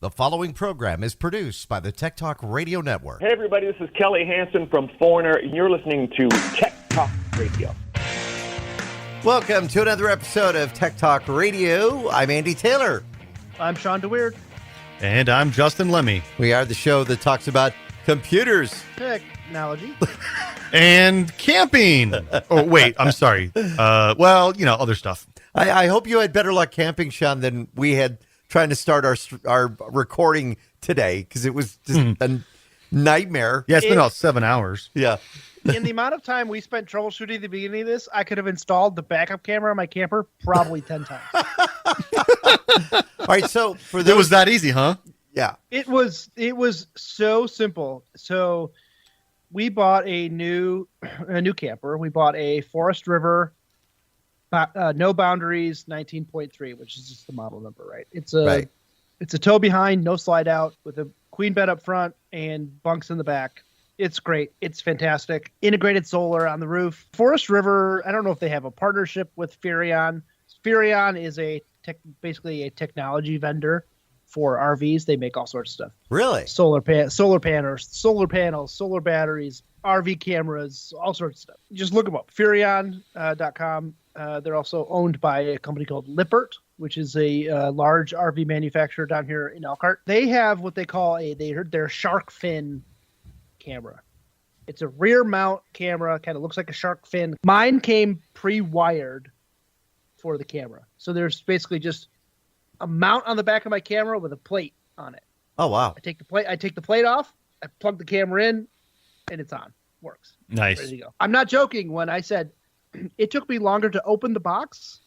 The following program is produced by the Tech Talk Radio Network. Hey, everybody, this is Kelly Hansen from Foreigner, and you're listening to Tech Talk Radio. Welcome to another episode of Tech Talk Radio. I'm Andy Taylor. I'm Sean DeWeird. And I'm Justin Lemmy. We are the show that talks about computers. Technology. And camping. Oh, wait, I'm sorry. Other stuff. I hope you had better luck camping, Sean, than we had trying to start our recording today, because it was just a nightmare. Yeah, it's been about 7 hours. Yeah. In the amount of time we spent troubleshooting at the beginning of this, I could have installed the backup camera on my camper probably 10 times. All right, so for those, It was that easy, huh? yeah. It was so simple. So we bought a new camper. We bought a Forest River No Boundaries 19.3, which is just the model number, right? It's a tow behind, no slide out, with a queen bed up front and bunks in the back. It's great. It's fantastic. Integrated solar on the roof. Forest River, I don't know if they have a partnership with Furrion. Furrion is basically a technology vendor for RVs. They make all sorts of stuff. Really? Solar panels, solar batteries, RV cameras, all sorts of stuff. Just look them up. Furrion.com. They're also owned by a company called Lippert, which is a large RV manufacturer down here in Elkhart. They have what they call their shark fin camera. It's a rear mount camera, kind of looks like a shark fin. Mine came pre-wired for the camera. So there's basically just a mount on the back of my camera with a plate on it. Oh, wow. I take the plate off, I plug the camera in, and it's on. Works. Nice. Ready to go. I'm not joking when I said it took me longer to open the box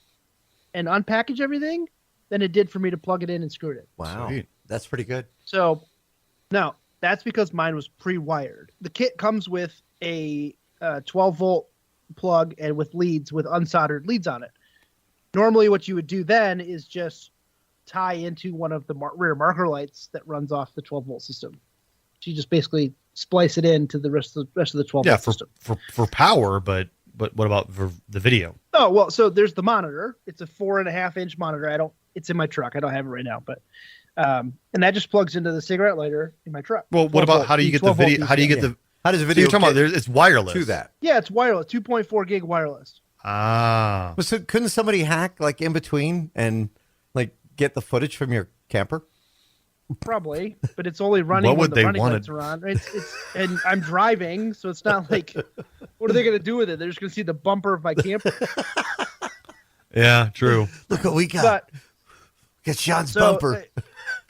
and unpackage everything than it did for me to plug it in and screw it in. Wow. Sweet. That's pretty good. So, no, that's because mine was pre-wired. The kit comes with a 12-volt plug and with unsoldered leads on it. Normally what you would do then is just tie into one of the rear marker lights that runs off the 12-volt system. So you just basically splice it into the rest of the 12-volt system. For power, but what about for the video? Oh, well, so there's the monitor. It's a 4.5-inch monitor. It's in my truck. I don't have it right now, but and that just plugs into the cigarette lighter in my truck. Well, what about how do you get the video? How do you get the? How does the So video you're talking about it's wireless to that? Yeah, it's wireless, 2.4 gig wireless. Ah. So couldn't somebody hack like in between and like get the footage from your camper? Probably, but it's only running What when would the they running want lights are on. And I'm driving, so it's not like, what are they going to do with it? They're just going to see the bumper of my camper. Yeah, true. Look what we got. But Get Sean's bumper.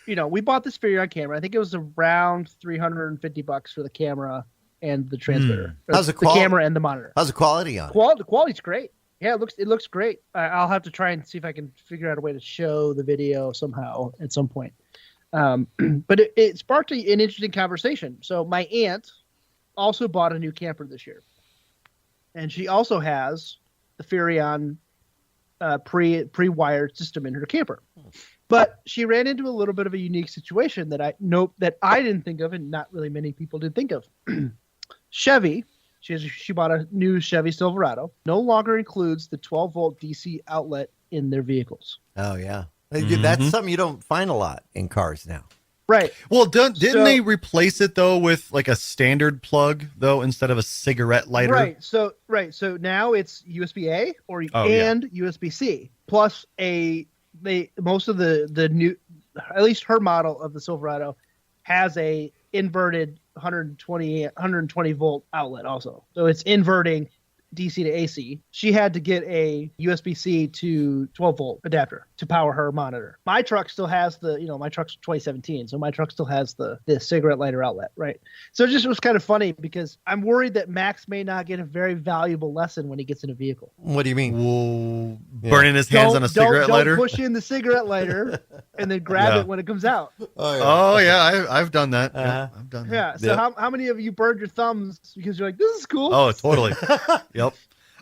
We bought this Furrion camera. I think it was around $350 for the camera and the transmitter. How's the camera and the monitor? How's the quality on it? The quality's great. Yeah, it looks great. I'll have to try and see if I can figure out a way to show the video somehow at some point. But it sparked an interesting conversation. So my aunt also bought a new camper this year, and she also has the Furrion pre-wired system in her camper. But she ran into a little bit of a unique situation that I didn't think of, and not really many people did think of. Chevy, she bought a new Chevy Silverado, no longer includes the 12-volt DC outlet in their vehicles. Oh, yeah. That's something you don't find a lot in cars now. Right. Well, didn't they replace it though with like a standard plug though instead of a cigarette lighter? Right. So now it's USB-A USB-C plus most of the new, at least her model of the Silverado has a inverted 120 volt outlet also. So it's inverting DC to AC. She had to get a USB-C to 12 volt adapter to power her monitor. My truck still has my truck's 2017, so my truck still has the cigarette lighter outlet, right? So it was kind of funny because I'm worried that Max may not get a very valuable lesson when he gets in a vehicle. What do you mean? Well, burning his hands on a cigarette lighter? Don't push in the cigarette lighter and then grab it when it comes out. Oh yeah, I've done that. Yeah, I've done that. Yeah. So how many of you burned your thumbs because you're like, this is cool? Oh, totally. Yep.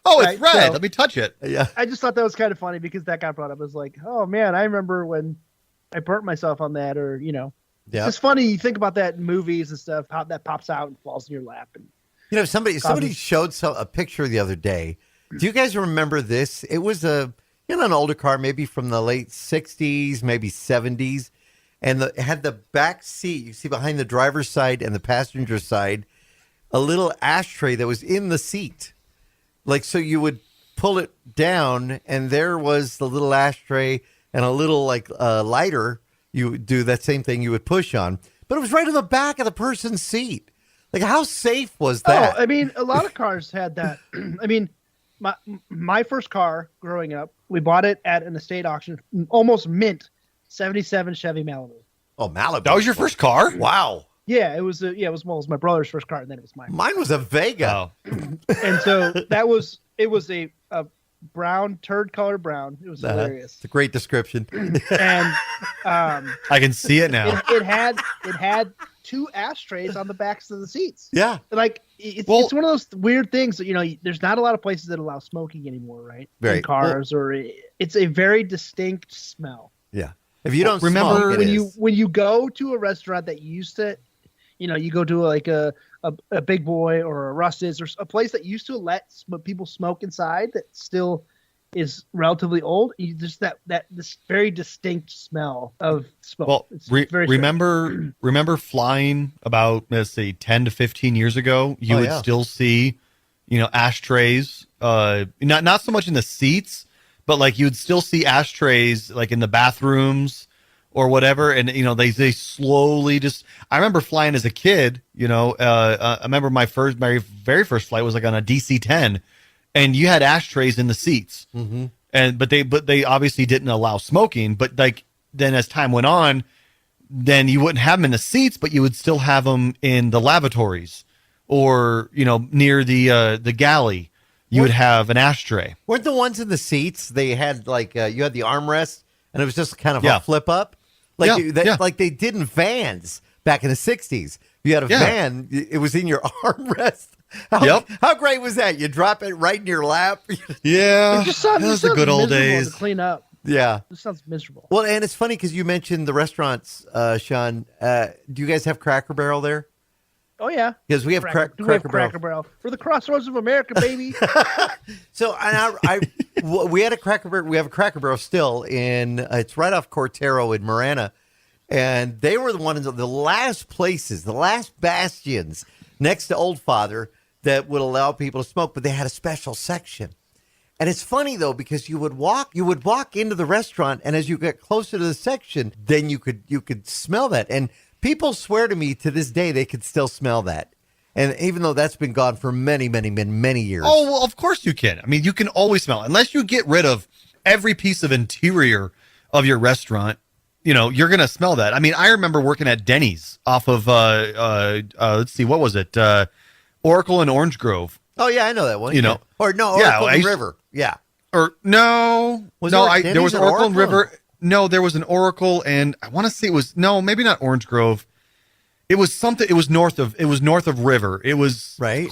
Oh, it's red. So, let me touch it. Yeah. I just thought that was kind of funny because that got brought up. I was like, oh man, I remember when I burnt myself on that, or Yeah. It's funny. You think about that in movies and stuff, how that pops out and falls in your lap. And somebody showed a picture the other day. Do you guys remember this? It was an older car, maybe from the late 60s, maybe 70s. and it had the back seat. You see behind the driver's side and the passenger side, a little ashtray that was in the seat. Like, so you would pull it down, and there was the little ashtray and a little lighter. You would do that same thing you would push on, but it was right in the back of the person's seat. Like, how safe was that? Oh, I mean, a lot of cars had that. I mean, my first car growing up, we bought it at an estate auction, almost mint, 77 Chevy Malibu. Oh, Malibu. That was your first car? Wow. Yeah, it was. It was my brother's first car, and then it was mine. Mine was a Vega. Oh. And so it was a brown, turd color brown. It was hilarious. It's a great description. And I can see it now. it had 2 ashtrays on the backs of the seats. Yeah. Like it's one of those weird things that, there's not a lot of places that allow smoking anymore, right? Right. In cars, or it's a very distinct smell. Yeah. If you don't remember smoke, when you go to a restaurant that used to, you go to like a Big Boy or a Russ's or a place that used to let people smoke inside that still is relatively old. You just this very distinct smell of smoke. Well, Very remember flying about, let's say, 10 to 15 years ago, you would still see, ashtrays, not so much in the seats, but like you would still see ashtrays like in the bathrooms or whatever. And, they slowly just, I remember flying as a kid, I remember my very first flight was like on a DC-10, and you had ashtrays in the seats. Mm-hmm. But they obviously didn't allow smoking. But like then as time went on, then you wouldn't have them in the seats, but you would still have them in the lavatories or near the galley. You would have an ashtray. Weren't the ones in the seats? They had you had the armrest, and it was just kind of a flip up, like they did in vans back in the '60s. You had a van; it was in your armrest. How great was that? You drop it right in your lap. Yeah, it just sounds, those are good old days. To clean up. Yeah, this sounds miserable. Well, and it's funny because you mentioned the restaurants, Sean. Do you guys have Cracker Barrel there? Oh yeah, because we have Cracker Barrel. We're the crossroads of America, baby. So, and we had a Cracker Barrel. We have a Cracker Barrel still in. It's right off Cortero in Marana, and they were the last places, the last bastions next to Old Father that would allow people to smoke. But they had a special section, and it's funny though because you would walk into the restaurant, and as you get closer to the section, then you could smell that. And people swear to me to this day they could still smell that. And even though that's been gone for many, many, many, many years. Oh, well, of course you can. I mean, you can always smell it. Unless you get rid of every piece of interior of your restaurant, you're going to smell that. I mean, I remember working at Denny's off of, let's see, what was it? Oracle and Orange Grove. Oh, yeah, I know that one. Or no, Oracle and River. Yeah. Or no. There was Oracle and River. No, there was an Oracle, and I want to say it was maybe not Orange Grove. It was something. It was north of River. It was right.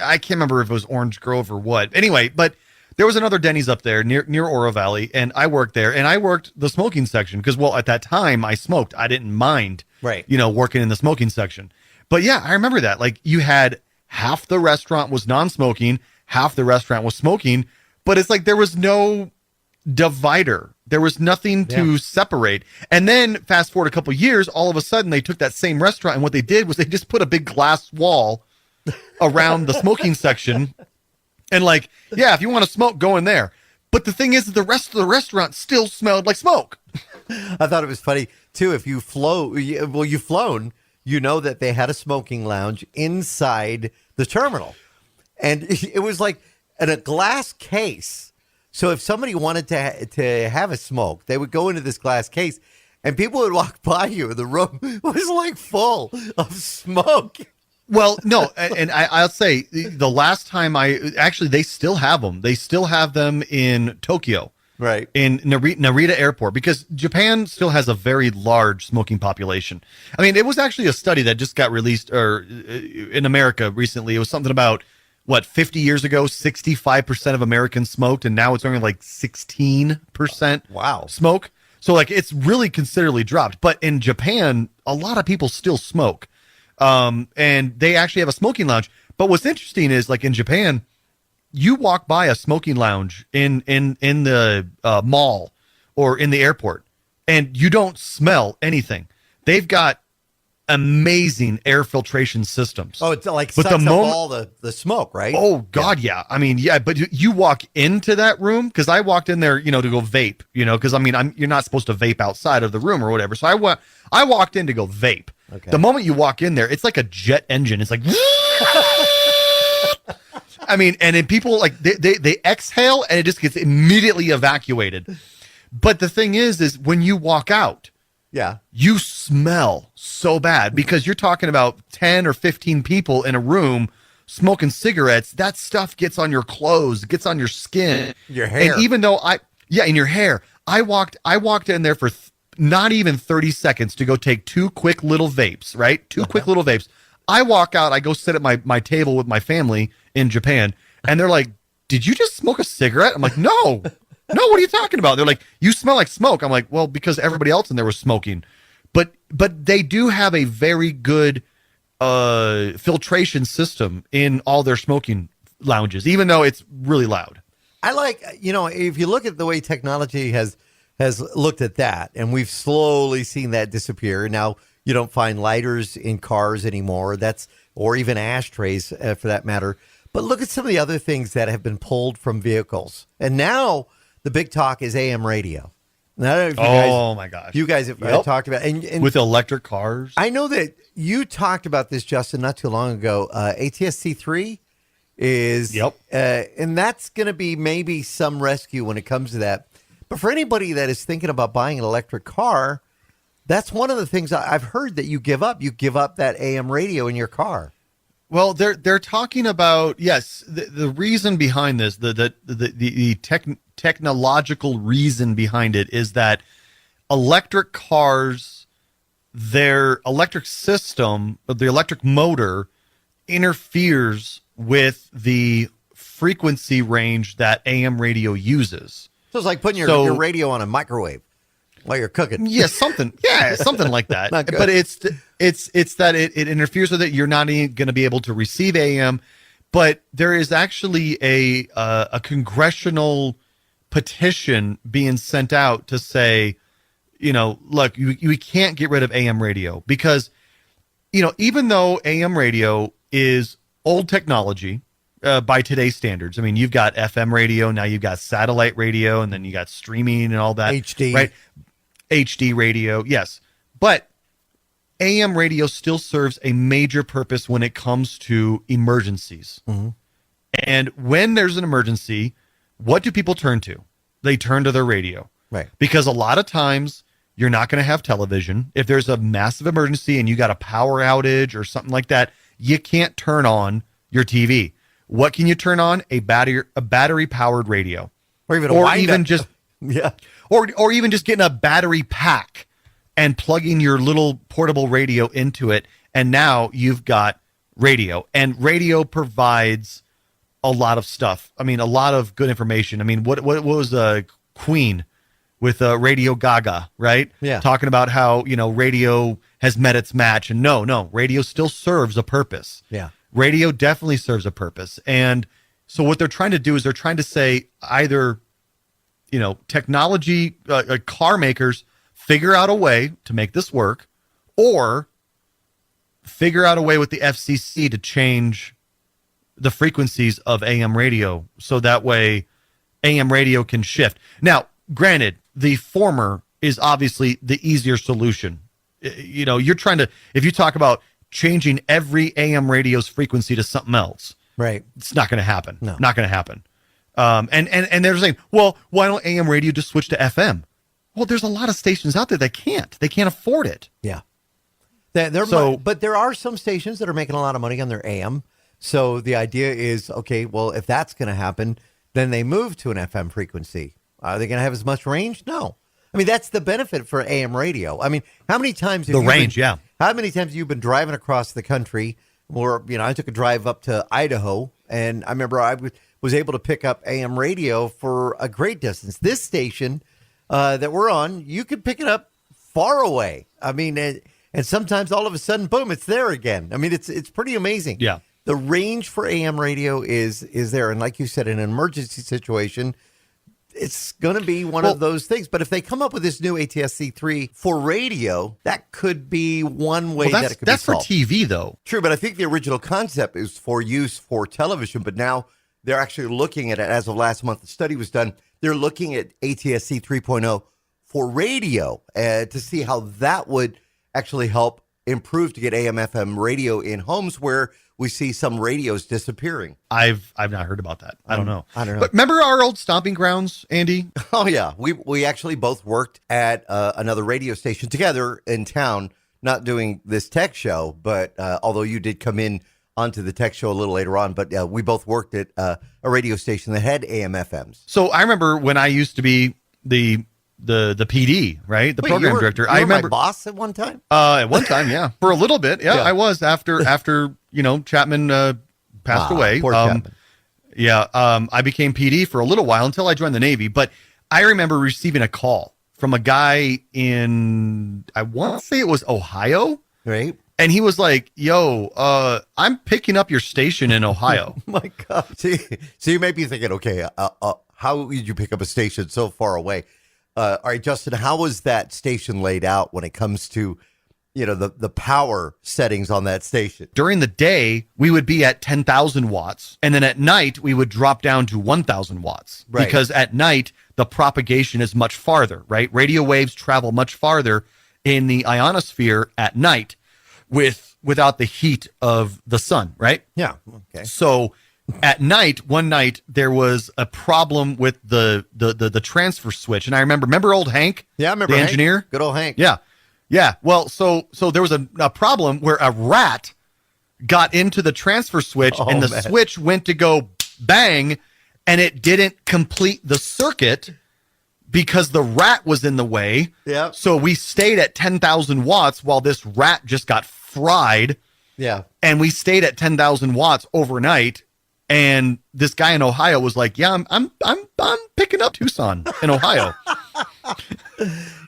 I can't remember if it was Orange Grove or what. Anyway, but there was another Denny's up there near Oro Valley, and I worked there, and I worked the smoking section because, well, at that time I smoked. I didn't mind, right? Working in the smoking section. But yeah, I remember that. Like you had half the restaurant was non-smoking, half the restaurant was smoking, but it's like there was no divider. There was nothing to separate. And then fast forward a couple of years, all of a sudden they took that same restaurant, and what they did was they just put a big glass wall around the smoking section. And if you want to smoke, go in there. But the thing is that the rest of the restaurant still smelled like smoke. I thought it was funny too. If you've flown, that they had a smoking lounge inside the terminal, and it was like in a glass case. So if somebody wanted to have a smoke, they would go into this glass case, and people would walk by you, and the room was like full of smoke. Well, no, and I'll say the last time they still have them. They still have them in Tokyo, right? In Narita Airport, because Japan still has a very large smoking population. I mean, it was actually a study that just got released in America recently. It was something about 50 years ago, 65% of Americans smoked, and now it's only like 16%. Wow. Smoke. So it's really considerably dropped. But in Japan, a lot of people still smoke. And they actually have a smoking lounge. But what's interesting is in Japan, you walk by a smoking lounge in the mall or in the airport, and you don't smell anything. They've got amazing air filtration systems. Oh, it's like but sucks up all the smoke, right? Oh God, yeah. I mean, yeah, but you walk into that room, because I walked in there, to go vape, because I mean, you're not supposed to vape outside of the room or whatever. So I walked in to go vape. Okay. The moment you walk in there, it's like a jet engine. It's like, I mean, and then people like they exhale and it just gets immediately evacuated. But the thing is when you walk out, yeah, you smell so bad because you're talking about 10 or 15 people in a room smoking cigarettes. That stuff gets on your clothes, gets on your skin, your hair. And even though in your hair, I walked in there for not even 30 seconds to go take two quick little vapes, right? Two quick little vapes. I walk out, I go sit at my table with my family in Japan, and they're like, "Did you just smoke a cigarette?" I'm like, "No. No, what are you talking about?" They're like, "You smell like smoke." I'm like, "Well, because everybody else in there was smoking." But they do have a very good filtration system in all their smoking lounges, even though it's really loud. I like, if you look at the way technology has looked at that, and we've slowly seen that disappear. Now you don't find lighters in cars anymore. Or even ashtrays for that matter. But look at some of the other things that have been pulled from vehicles, and now the big talk is AM radio. Now, I don't know if my gosh. you guys have talked about and with electric cars. I know that you talked about this, Justin, not too long ago. ATSC3 is, and that's going to be maybe some rescue when it comes to that. But for anybody that is thinking about buying an electric car, that's one of the things I've heard that you give up. You give up that AM radio in your car. Well, they're talking about, yes, the reason behind this, the technological reason behind it is that electric cars, their electric system, the electric motor interferes with the frequency range that AM radio uses. So it's like putting your radio on a microwave while you're cooking. Yeah, something like that. But it's that it interferes with it. You're not even going to be able to receive AM. But there is actually a congressional petition being sent out to say, look, you can't get rid of AM radio because, even though AM radio is old technology by today's standards. I mean, you've got FM radio, now you've got satellite radio, and then you got streaming and all that. HD. Right? HD radio, yes. But AM radio still serves a major purpose when it comes to emergencies. Mm-hmm. And when there's an emergency, what do people turn to? They turn to their radio. Right. Because a lot of times you're not going to have television. If there's a massive emergency and you got a power outage or something like that, you can't turn on your TV. What can you turn on? A battery powered radio. Or even or even just getting a battery pack and plugging your little portable radio into it, and now you've got radio. And radio provides a lot of stuff. I mean, a lot of good information. I mean, what was Queen with Radio Gaga, right? Yeah. Talking about how, radio has met its match. And no, radio still serves a purpose. Yeah. Radio definitely serves a purpose. And so what they're trying to do is they're trying to say either, technology, car makers figure out a way to make this work, or figure out a way with the FCC to change the frequencies of AM radio so that way AM radio can shift. Now, granted, the former is obviously the easier solution. You're trying to, if you talk about changing every AM radio's frequency to something else, right? It's not going to happen. No. Not going to happen. And they're saying, well, why don't AM radio just switch to FM? Well, there's a lot of stations out there that can't. They can't afford it. Yeah. But there are some stations that are making a lot of money on their AM. So the idea is, okay, well, if that's going to happen, then they move to an FM frequency. Are they going to have as much range? No. I mean, that's the benefit for AM radio. I mean, how many times have how many times have you been driving across the country? Or, I took a drive up to Idaho, and I remember I was able to pick up AM radio for a great distance. This station that we're on, you can pick it up far away. I mean, and sometimes all of a sudden, boom, it's there again. I mean, it's pretty amazing. Yeah. The range for AM radio is there. And like you said, in an emergency situation, it's going to be one of those things. But if they come up with this new ATSC3 for radio, that could be one way that it could be solved. That's for TV, though. True, but I think the original concept is for use for television, but now they're actually looking at it. As of last month, the study was done. They're looking at ATSC 3.0 for radio to see how that would actually help improve to get AM/FM radio in homes where we see some radios disappearing. I've not heard about that. I don't know. But remember our old stomping grounds, Andy? Oh yeah, we actually both worked at another radio station together in town, not doing this tech show, but although you did come in onto the tech show a little later on, but we both worked at a radio station that had AM/FMs. So I remember when I used to be the PD, right? The program director. I remember my boss at one time. At one time, yeah, for a little bit, yeah. I was after Chapman passed away. Poor Chapman. Yeah, I became PD for a little while until I joined the Navy. But I remember receiving a call from a guy in, I want to say it was Ohio, right? And he was like, "Yo, I'm picking up your station in Ohio." Oh my God! See, so you may be thinking, okay, how did you pick up a station so far away? All right, Justin, how was that station laid out when it comes to, the power settings on that station? During the day, we would be at 10,000 watts. And then at night, we would drop down to 1,000 watts. Right. Because at night, the propagation is much farther, right? Radio waves travel much farther in the ionosphere at night without the heat of the sun, right? Yeah. Okay. So at night, one night, there was a problem with the transfer switch. And I remember old Hank? Yeah, I remember the Hank. engineer? Good old Hank. Yeah. Yeah. Well, so there was a problem where a rat got into the transfer switch and the switch went to go bang and it didn't complete the circuit because the rat was in the way. Yeah. So we stayed at 10,000 watts while this rat just got fried. Yeah. And we stayed at 10,000 watts overnight. And this guy in Ohio was like, "Yeah, I'm picking up Tucson in Ohio."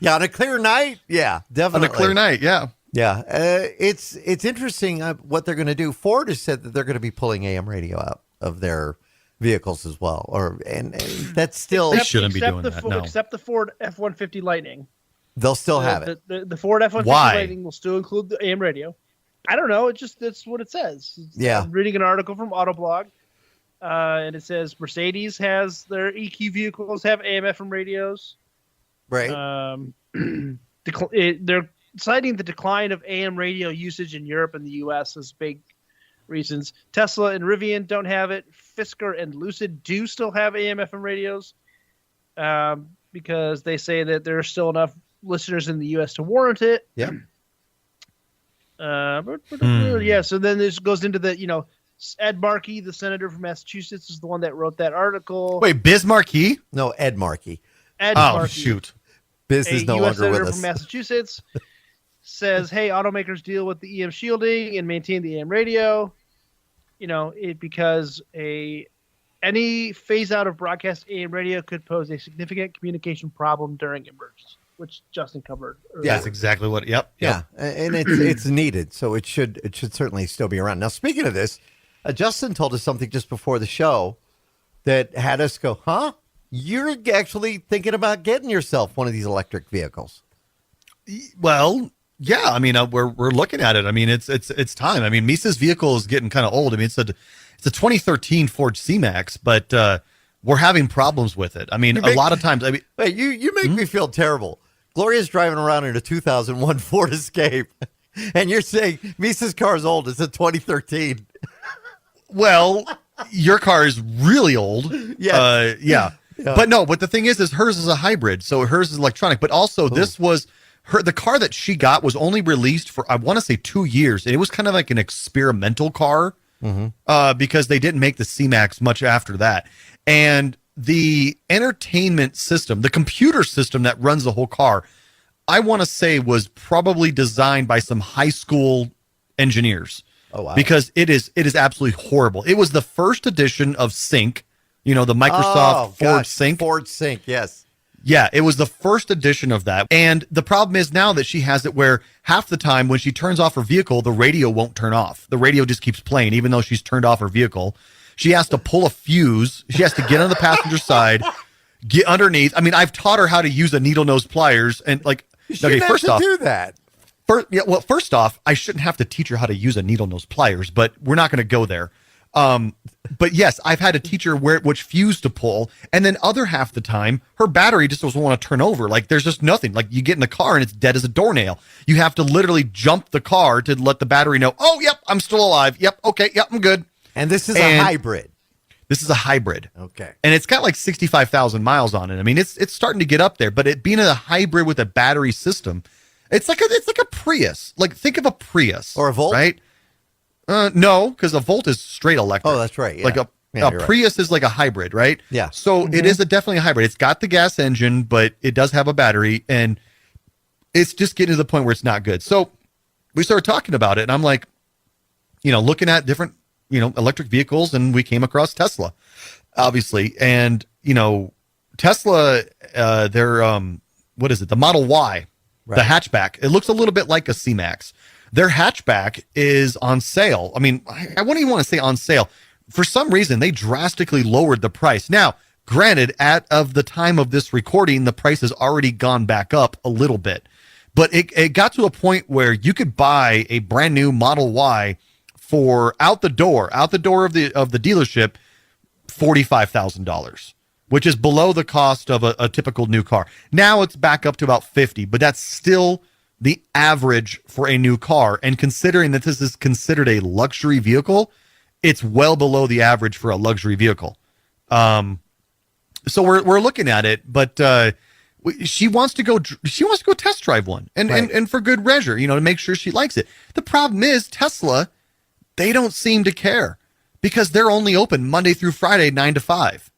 Yeah, on a clear night. Yeah, definitely. On a clear night. Yeah. Yeah. It's interesting what they're going to do. Ford has said that they're going to be pulling AM radio out of their vehicles as well. And that's still They shouldn't be doing that. No. Except the Ford F-150 Lightning. They'll still have it. The Ford F-150 Lightning will still include the AM radio. I don't know. That's what it says. Yeah. I'm reading an article from Autoblog. And it says Mercedes has their EQ vehicles have AM/FM radios. Right. They're citing the decline of AM radio usage in Europe and the U.S. as big reasons. Tesla and Rivian don't have it. Fisker and Lucid do still have AM/FM radios because they say that there are still enough listeners in the U.S. to warrant it. Yeah. Yeah. So then this goes into the Ed Markey, the senator from Massachusetts, is the one that wrote that article. Wait, Biz Markey? No, Ed Markey. Markey, shoot. Biz is no US longer with senator us. from Massachusetts says, "Hey, automakers deal with the EM shielding and maintain the AM radio. Because any phase out of broadcast AM radio could pose a significant communication problem during emergency," which Justin covered earlier. That's exactly what. Yep. Yeah, and it's needed, so it should certainly still be around. Now, speaking of this, Justin told us something just before the show that had us go, "Huh? You're actually thinking about getting yourself one of these electric vehicles?" Well, yeah. I mean, we're looking at it. I mean, it's time. I mean, Misa's vehicle is getting kind of old. I mean, it's a 2013 Ford C-Max, but we're having problems with it. I mean, a lot of times. I mean, wait, you make me feel terrible. Gloria's driving around in a 2001 Ford Escape, and you're saying Misa's car is old. It's a 2013. Well, your car is really old. Yes. Yeah. But no, but the thing is hers is a hybrid, so hers is electronic. But also, this was the car that she got was only released for, I want to say, 2 years. It was kind of like an experimental car because they didn't make the C-Max much after that. And the entertainment system, the computer system that runs the whole car, I want to say was probably designed by some high school engineers. Oh, wow. Because it is absolutely horrible. It was the first edition of Sync, the Microsoft Ford Sync. Ford Sync, yes. Yeah, it was the first edition of that. And the problem is now that she has it where half the time when she turns off her vehicle, the radio won't turn off. The radio just keeps playing, even though she's turned off her vehicle. She has to pull a fuse. She has to get on the passenger side, get underneath. I mean, I've taught her how to use a needle nose pliers, and like, okay, first off, do that. First off, I shouldn't have to teach her how to use a needle nose pliers, but we're not going to go there. But yes, I've had to teach her which fuse to pull, and then other half the time, her battery just doesn't want to turn over. Like there's just nothing. Like you get in the car and it's dead as a doornail. You have to literally jump the car to let the battery know, oh, yep, I'm still alive. Yep, okay, yep, I'm good. And this is a hybrid. This is a hybrid. Okay. And it's got like 65,000 miles on it. I mean, it's starting to get up there, but it being a hybrid with a battery system, it's like a Prius. Like think of a Prius or a Volt, right? No, because a Volt is straight electric. Oh, that's right. Yeah. Like a Prius is like a hybrid, right? Yeah. So it is definitely a hybrid. It's got the gas engine, but it does have a battery, and it's just getting to the point where it's not good. So we started talking about it, and I'm like, looking at different, electric vehicles, and we came across Tesla, obviously, and Tesla, their what is it? The Model Y, right. The hatchback. It looks a little bit like a C-Max. Their hatchback is on sale. I mean, I wouldn't even want to say on sale. For some reason, they drastically lowered the price. Now, granted, of the time of this recording, the price has already gone back up a little bit. But it got to a point where you could buy a brand new Model Y for out the door of the dealership, $45,000, which is below the cost of a typical new car. Now it's back up to about 50, but that's still the average for a new car. And considering that this is considered a luxury vehicle, it's well below the average for a luxury vehicle. So we're looking at it, but she wants to go test drive one, and right. and for good measure, to make sure she likes it. The problem is Tesla, they don't seem to care because they're only open Monday through Friday, 9 to 5.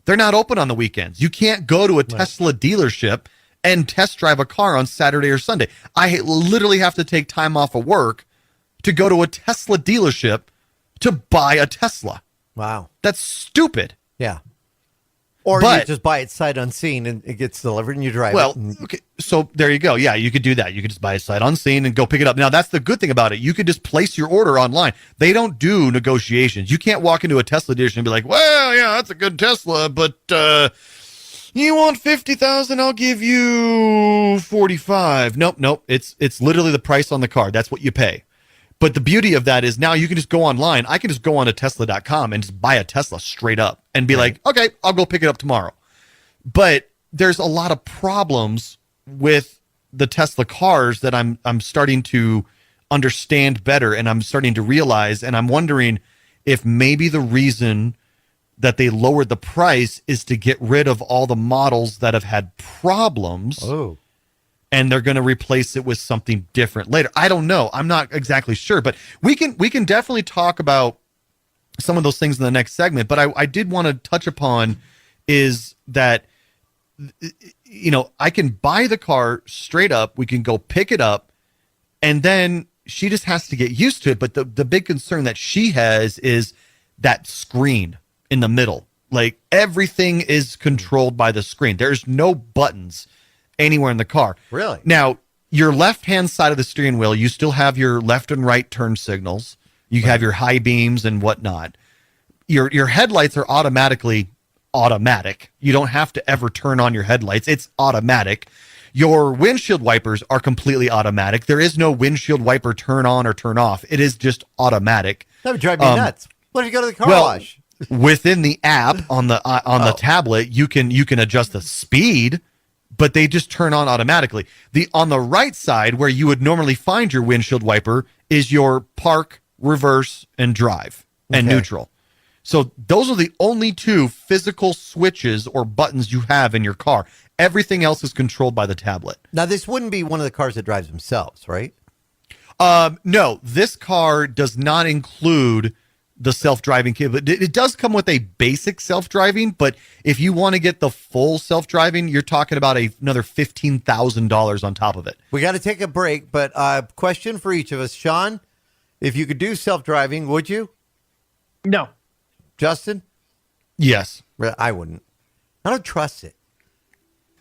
They're not open on the weekends. You can't go to a Tesla dealership and test drive a car on Saturday or Sunday. I literally have to take time off of work to go to a Tesla dealership to buy a Tesla. Wow. That's stupid. Yeah. Or you just buy it sight unseen and it gets delivered and you drive it. Okay. So there you go. Yeah, you could do that. You could just buy it sight unseen and go pick it up. Now, that's the good thing about it. You could just place your order online. They don't do negotiations. You can't walk into a Tesla dealership and be like, well, yeah, that's a good Tesla, but you want 50,000? I'll give you 45. Nope. It's literally the price on the card. That's what you pay. But the beauty of that is now you can just go online. I can just go on to Tesla.com and just buy a Tesla straight up and be like, okay, I'll go pick it up tomorrow. But there's a lot of problems with the Tesla cars that I'm starting to understand better, and I'm starting to realize, and I'm wondering if maybe the reason that they lowered the price is to get rid of all the models that have had problems. Oh. And they're going to replace it with something different later. I don't know. I'm not exactly sure, but we can definitely talk about some of those things in the next segment. But I did want to touch upon is that, I can buy the car straight up. We can go pick it up, and then she just has to get used to it. But the big concern that she has is that screen in the middle. Like everything is controlled by the screen. There's no buttons anywhere in the car. Really? Now, your left-hand side of the steering wheel, you still have your left and right turn signals. You have your high beams and whatnot. Your headlights are automatic. You don't have to ever turn on your headlights. It's automatic. Your windshield wipers are completely automatic. There is no windshield wiper turn on or turn off. It is just automatic. That would drive me nuts. What if you go to the car wash? Within the app on the tablet, you can adjust the speed, but they just turn on automatically. On the right side, where you would normally find your windshield wiper, is your park, reverse, and drive, and neutral. So those are the only two physical switches or buttons you have in your car. Everything else is controlled by the tablet. Now, this wouldn't be one of the cars that drives themselves, right? No, this car does not include the self-driving capability. It does come with a basic self-driving, but if you want to get the full self-driving, you're talking about another $15,000 on top of it. We got to take a break, but question for each of us. Shawn, if you could do self-driving, would you? No. Justin? Yes. I wouldn't. I don't trust it.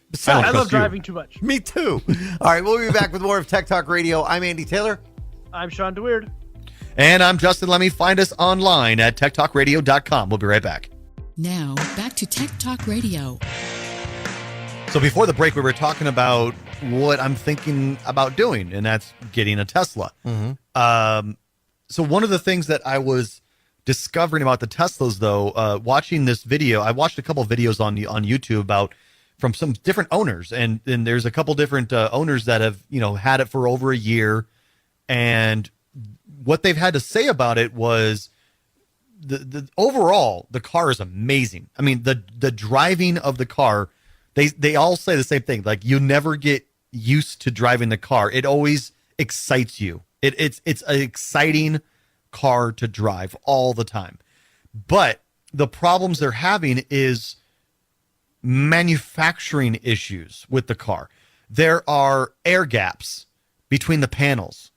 Besides, I love driving too much. Me too. All right, we'll be back with more of Tech Talk Radio. I'm Andy Taylor. I'm Shawn DeWeird. And I'm Justin Lemmy. Find us online at techtalkradio.com. We'll be right back. Now, back to Tech Talk Radio. So before the break, we were talking about what I'm thinking about doing, and that's getting a Tesla. So one of the things that I was discovering about the Teslas, though, watching this video, I watched a couple of videos on YouTube about from some different owners, and there's a couple different owners that have had it for over a year, and what they've had to say about it was the overall the car is amazing. I mean the driving of the car, they all say the same thing. Like, you never get used to driving the car. It always excites you. It's an exciting car to drive all the time. But the problems they're having is manufacturing issues with the car. There are air gaps between the panels,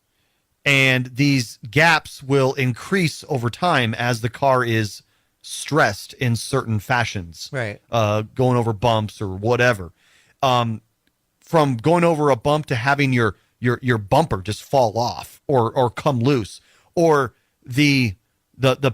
and these gaps will increase over time as the car is stressed in certain fashions, right? Going over bumps or whatever. From going over a bump to having your bumper just fall off or come loose, or the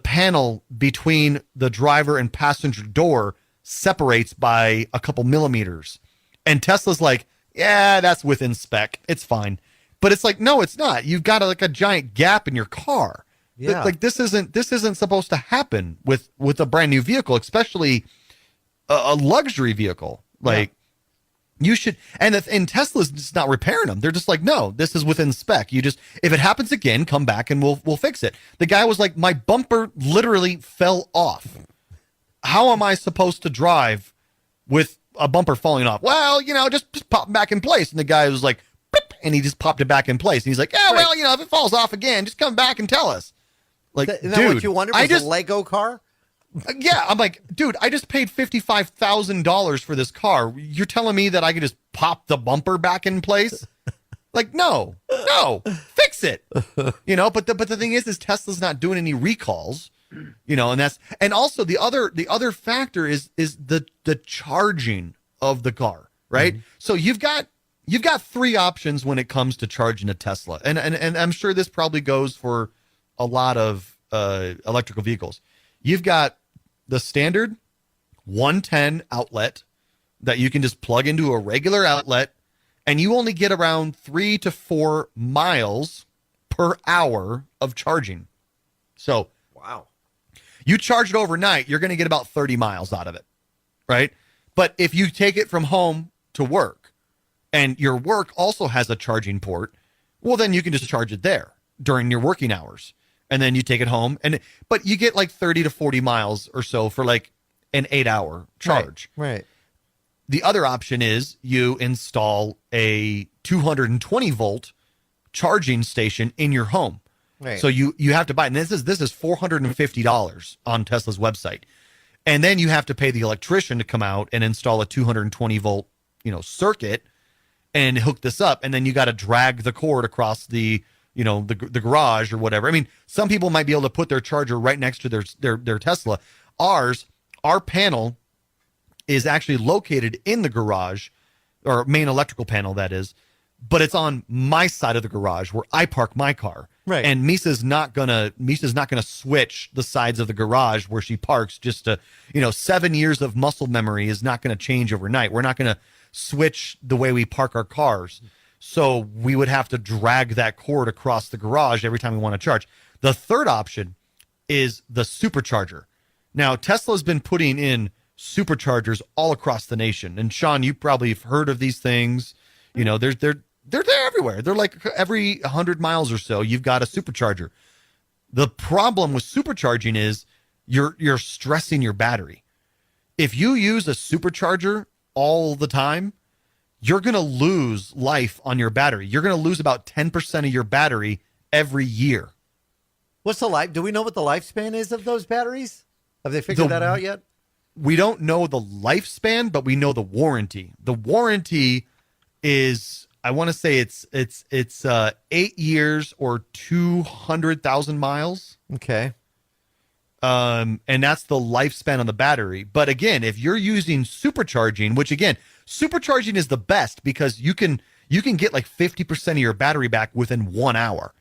panel between the driver and passenger door separates by a couple millimeters. And Tesla's like, yeah, that's within spec. It's fine. But it's like, no, it's not. You've got a giant gap in your car. Yeah. Like, this isn't supposed to happen with a brand new vehicle, especially a luxury vehicle. Like, you should, and Tesla's just not repairing them. They're just like, no, this is within spec. You just, if it happens again, come back and we'll fix it. The guy was like, my bumper literally fell off. How am I supposed to drive with a bumper falling off? Well, just pop it back in place. And the guy was like, boop, and he just popped it back in place. And he's like, yeah, well, if it falls off again, just come back and tell us. Like, Isn't that dude, what you wondered? Was a Lego car? Yeah, I'm like, dude, I just paid $55,000 for this car. You're telling me that I could just pop the bumper back in place? Like, no, fix it. But the thing is Tesla's not doing any recalls. And also the other factor is the charging of the car, right? Mm-hmm. So you've got three options when it comes to charging a Tesla, and I'm sure this probably goes for a lot of electrical vehicles. You've got the standard 110 outlet that you can just plug into a regular outlet, and you only get around 3 to 4 miles per hour of charging. So, wow. You charge it overnight, you're going to get about 30 miles out of it, right? But if you take it from home to work, and your work also has a charging port, well, then you can just charge it there during your working hours. And then you take it home, but you get like 30 to 40 miles or so for like an 8-hour charge. Right. The other option is you install a 220 volt charging station in your home. Right. So you have to buy, and this is $450 on Tesla's website. And then you have to pay the electrician to come out and install a 220 volt, circuit and hook this up. And then you got to drag the cord across the garage or whatever. I mean, some people might be able to put their charger right next to their Tesla. Our panel is actually located in the garage, or main electrical panel, that is, but it's on my side of the garage where I park my car. Right. And Misa's not gonna switch the sides of the garage where she parks just to, 7 years of muscle memory is not gonna change overnight. We're not gonna switch the way we park our cars. So we would have to drag that cord across the garage every time we want to charge. The third option is the supercharger. Now, Tesla's been putting in superchargers all across the nation. And Shawn, you probably have heard of these things. They're there everywhere. They're like every 100 miles or so, you've got a supercharger. The problem with supercharging is you're stressing your battery. If you use a supercharger all the time, you're going to lose life on your battery. You're going to lose about 10% of your battery every year. What's the life? Do we know what the lifespan is of those batteries? Have they figured that out yet? We don't know the lifespan, but we know the warranty. The warranty is, I want to say it's 8 years or 200,000 miles. Okay. And that's the lifespan on the battery. But again, if you're using supercharging, which again, supercharging is the best because you can get like 50% of your battery back within 1 hour.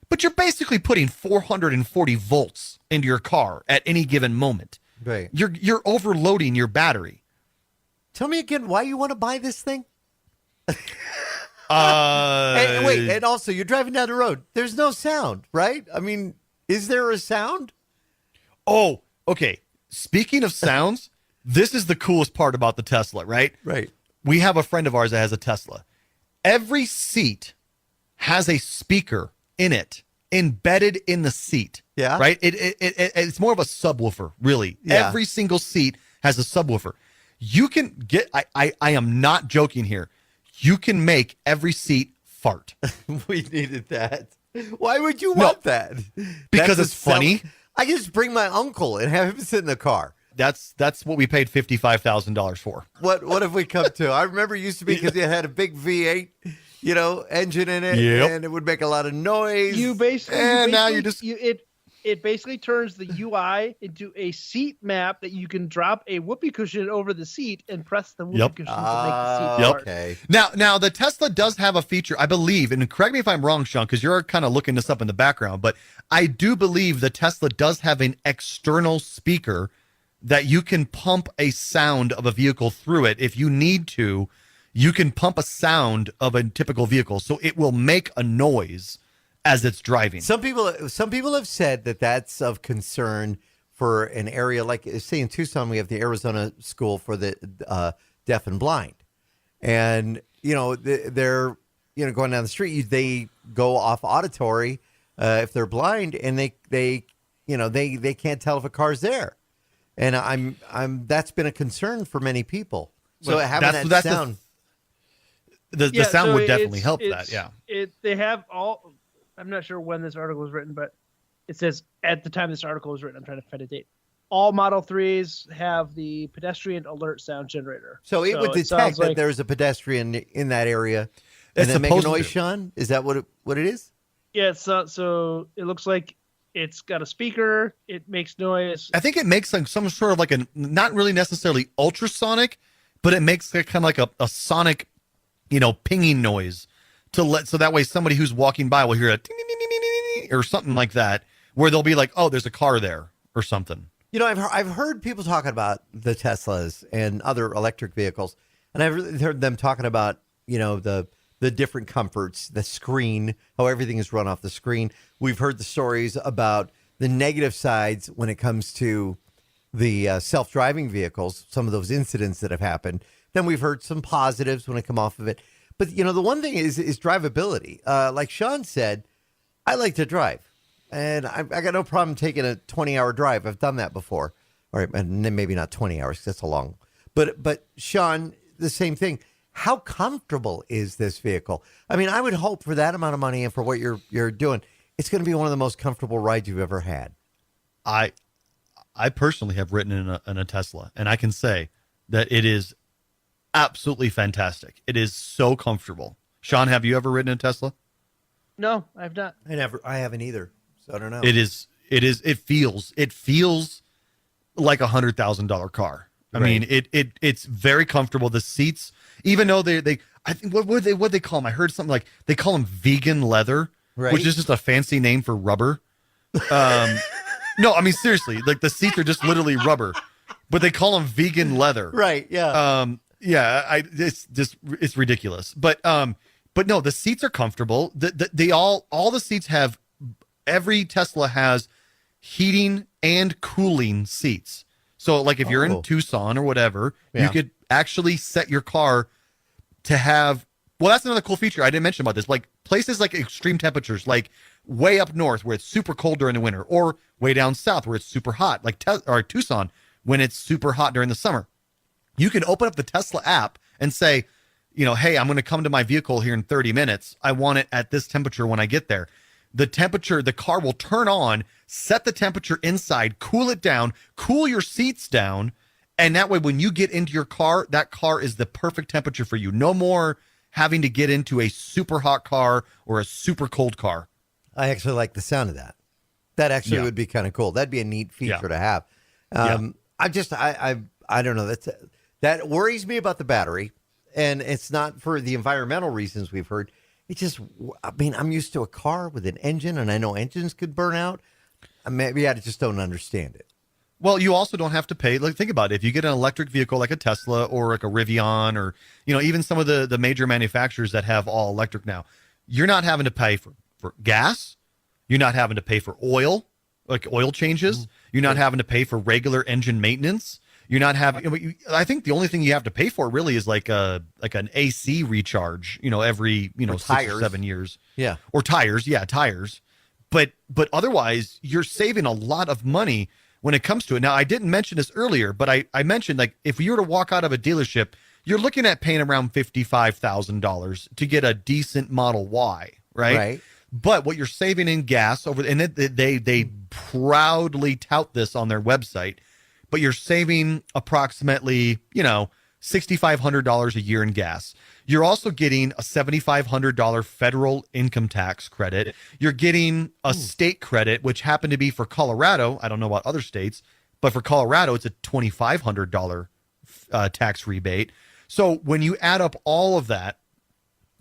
But you're basically putting 440 volts into your car at any given moment. Right. You're overloading your battery. Tell me again why you want to buy this thing. Uh, Wait, and also you're driving down the road. There's no sound, right? I mean, is there a sound? Oh, okay. Speaking of sounds, this is the coolest part about the Tesla, right? Right. We have a friend of ours that has a Tesla. Every seat has a speaker in it, embedded in the seat. Yeah. Right? It's more of a subwoofer, really. Yeah. Every single seat has a subwoofer. You can get, I am not joking here. You can make every seat fart. We needed that. Why would you want that? Because That's it's funny. I can just bring my uncle and have him sit in the car. That's what we paid $55,000 for. What have we come to? I remember it used to be because it had a big V8, engine in it, Yep. and it would make a lot of noise. It basically turns the UI into a seat map that you can drop a whoopee cushion over the seat and press the whoopee cushion to make the seat fart. Okay. Now the Tesla does have a feature, I believe, and correct me if I'm wrong, Sean, because you're kind of looking this up in the background, but I do believe the Tesla does have an external speaker that you can pump a sound of a vehicle through it. If you need to, you can pump a sound of a typical vehicle, so it will make a noise as it's driving. Some people have said that that's of concern for an area like, say, in Tucson, we have the Arizona School for the Deaf and Blind, and they're going down the street, they go off auditory if they're blind, and they can't tell if a car's there, and I'm that's been a concern for many people. So Well, having that sound, the sound so would definitely it's- help it's- that. Yeah. They have all. I'm not sure when this article was written, but it says at the time this article was written. I'm trying to find a date. All Model 3s have the pedestrian alert sound generator. so it would sounds detect that like- there's a pedestrian in that area, It's and then make a supposed noise. to. Sean, is that what it is? Yeah, so it looks like it's got a speaker. It makes noise. I think it makes like some sort of like a, not really necessarily ultrasonic, but it makes kind of like a sonic, pinging noise so that way somebody who's walking by will hear a ding, ding, ding, ding, ding, ding, ding, or something like that, where they'll be like, oh, there's a car there or something. I've heard people talking about the Teslas and other electric vehicles, and I've really heard them talking about the different comforts, the screen, how everything is run off the screen. We've heard the stories about the negative sides when it comes to the self-driving vehicles, some of those incidents that have happened. Then we've heard some positives when it come off of it. But, the one thing is drivability. Like Sean said, I like to drive. And I got no problem taking a 20-hour drive. I've done that before. All right, and then maybe not 20 hours, 'cause that's a long. But Sean, the same thing. How comfortable is this vehicle? I mean, I would hope for that amount of money and for what you're doing, it's going to be one of the most comfortable rides you've ever had. I personally have ridden in a Tesla, and I can say that it is absolutely fantastic. It is so comfortable. Sean, have you ever ridden a Tesla? No, I've not. I haven't either. So I don't know. It feels like $100,000 car. I mean, it's very comfortable. The seats, even though I think what they call them? I heard something like they call them vegan leather, Right. which is just a fancy name for rubber. No, I mean seriously, like the seats are just literally rubber, but they call them vegan leather. Right, yeah. It's ridiculous. But no, the seats are comfortable. All the seats have, every Tesla has heating and cooling seats. So like if you're in Tucson or whatever, you could actually set your car to have, well, that's another cool feature I didn't mention about this. Like places like extreme temperatures, like way up north where it's super cold during the winter, or way down south where it's super hot, like Tucson when it's super hot during the summer. You can open up the Tesla app and say, hey, I'm going to come to my vehicle here in 30 minutes. I want it at this temperature when I get there. The car will turn on, set the temperature inside, cool it down, cool your seats down. And that way, when you get into your car, that car is the perfect temperature for you. No more having to get into a super hot car or a super cold car. I actually like the sound of that. That actually would be kind of cool. That'd be a neat feature to have. I don't know. That worries me about the battery, and it's not for the environmental reasons we've heard. I'm used to a car with an engine, and I know engines could burn out. Maybe I just don't understand it. Well, you also don't have to pay. Like, think about it. If you get an electric vehicle like a Tesla or like a Rivian or, even some of the major manufacturers that have all electric now, you're not having to pay for gas. You're not having to pay for oil, like oil changes. You're not having to pay for regular engine maintenance. You're not having, I think the only thing you have to pay for really is like an AC recharge, every, 6 or 7 years. Yeah. Or tires. Yeah. Tires. But otherwise you're saving a lot of money when it comes to it. Now, I didn't mention this earlier, but I mentioned, like, if you were to walk out of a dealership, you're looking at paying around $55,000 to get a decent Model Y, right? Right. But what you're saving in gas and they proudly tout this on their website, but you're saving approximately, $6,500 a year in gas. You're also getting a $7,500 federal income tax credit. You're getting a state credit, which happened to be for Colorado. I don't know about other states, but for Colorado, it's a $2,500 tax rebate. So when you add up all of that,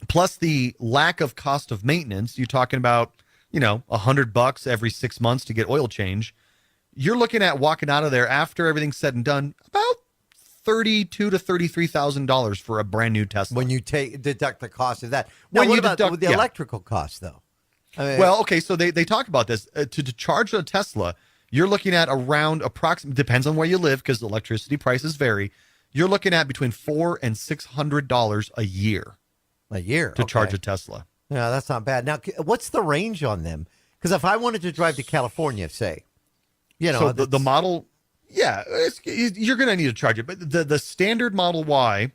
plus the lack of cost of maintenance, you're talking about, $100 every 6 months to get oil change. You're looking at walking out of there after everything's said and done about $32,000 to $33,000 for a brand new Tesla. When you deduct the cost of that. Now, When what you about deduct- the yeah. electrical cost, though? I mean, Well, okay, so they talk about this. To charge a Tesla, you're looking at around depends on where you live because electricity prices vary. You're looking at between $400 and $600 a year to charge a Tesla. Yeah, that's not bad. Now, what's the range on them? Because if I wanted to drive to California, say, So the model, you're going to need to charge it. But the standard Model Y,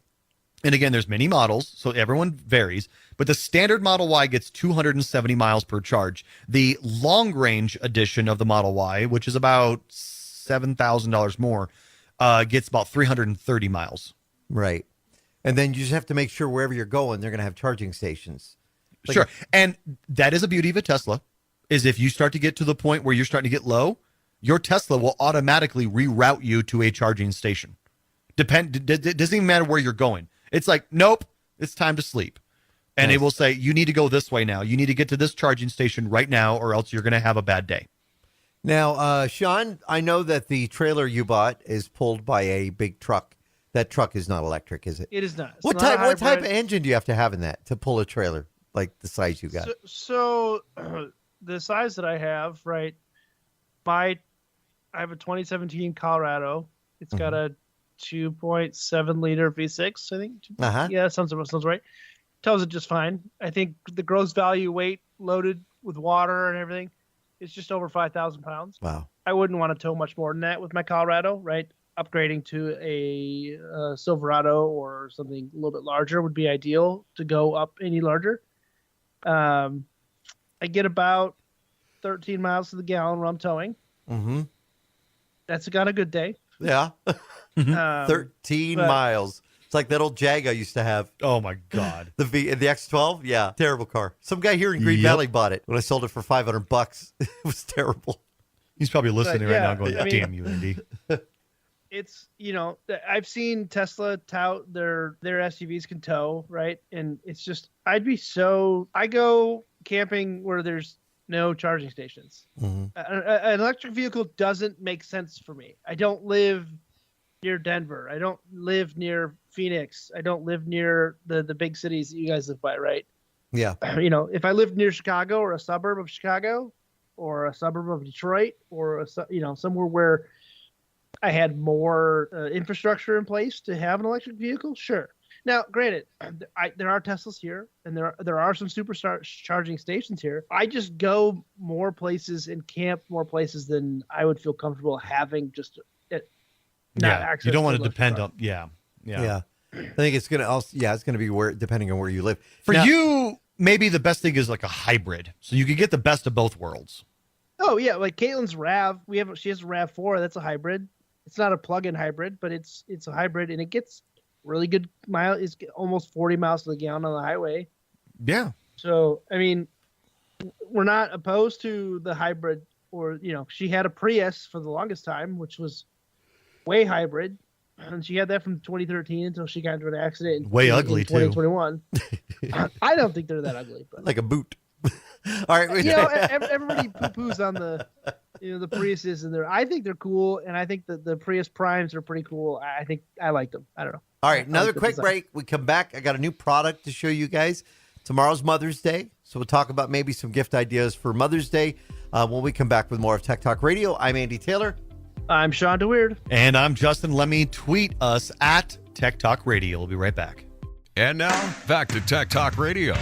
and again, there's many models, so everyone varies. But the standard Model Y gets 270 miles per charge. The long range edition of the Model Y, which is about $7,000 more, gets about 330 miles. Right. And then you just have to make sure wherever you're going, they're going to have charging stations. Sure. And that is a beauty of a Tesla, is if you start to get to the point where you're starting to get low, your Tesla will automatically reroute you to a charging station. It doesn't even matter where you're going. It's like, nope, it's time to sleep. And Nice. it will say, you need to go this way now. You need to get to this charging station right now, or else you're going to have a bad day. Now, Sean, I know that the trailer you bought is pulled by a big truck. That truck is not electric, is it? It is not. It's What not a type of hybrid. engine do you have to have in that to pull a trailer like the size you got? So the size that I have, right? I have a 2017 Colorado. It's got a 2.7 liter V6, I think. Uh-huh. Yeah, that sounds right. Tells it just fine. I think the gross value weight loaded with water and everything is just over 5,000 pounds. Wow. I wouldn't want to tow much more than that with my Colorado, right? Upgrading to a Silverado or something a little bit larger would be ideal to go up any larger. I get about 13 miles to the gallon when I'm towing. Mm-hmm. That's got a good day. Yeah. 13 but- miles. It's like that old Jag I used to have. Oh, my God. The X12? Yeah. Terrible car. Some guy here in Green Yep. Valley bought it when I sold it for $500. It was terrible. He's probably listening right now going, I mean- damn you, Andy. It's, I've seen Tesla tout their SUVs can tow, right? And it's just, I go camping where there's no charging stations. Mm-hmm. An electric vehicle doesn't make sense for me. I don't live near Denver. I don't live near Phoenix. I don't live near the big cities that you guys live by, right? Yeah. If I lived near Chicago or a suburb of Chicago or a suburb of Detroit or somewhere where I had more infrastructure in place to have an electric vehicle, sure. Now, granted, there are Teslas here, and there are some charging stations here. I just go more places and camp more places than I would feel comfortable having just access. You don't to want to electric depend car. on, yeah. I think it's going to also, it's going to be depending on where you live. For Now- you, maybe the best thing is like a hybrid. So you could get the best of both worlds. Oh yeah, like Caitlin's RAV. She has a RAV4. That's a hybrid. It's not a plug-in hybrid, but it's a hybrid, and it gets really good mile. It's almost 40 miles to the gallon on the highway. Yeah. So I mean, we're not opposed to the hybrid. Or she had a Prius for the longest time, which was way hybrid, and she had that from 2013 until she got into an accident. Way in ugly, too. 2021. I don't think they're that ugly, but Like a boot. All right. everybody poo-poos on the the Priuses and I think they're cool, and I think that the Prius Primes are pretty cool. I think I like them. I don't know. All right, another like the quick design. break. We come back. I got a new product to show you guys. Tomorrow's Mother's Day, so we'll talk about maybe some gift ideas for Mother's Day when we come back with more of Tech Talk Radio. I'm Andy Taylor. I'm Shawn DeWeird. And I'm Justin. Let me tweet us at Tech Talk Radio. We'll be right back. And now, back to Tech Talk Radio.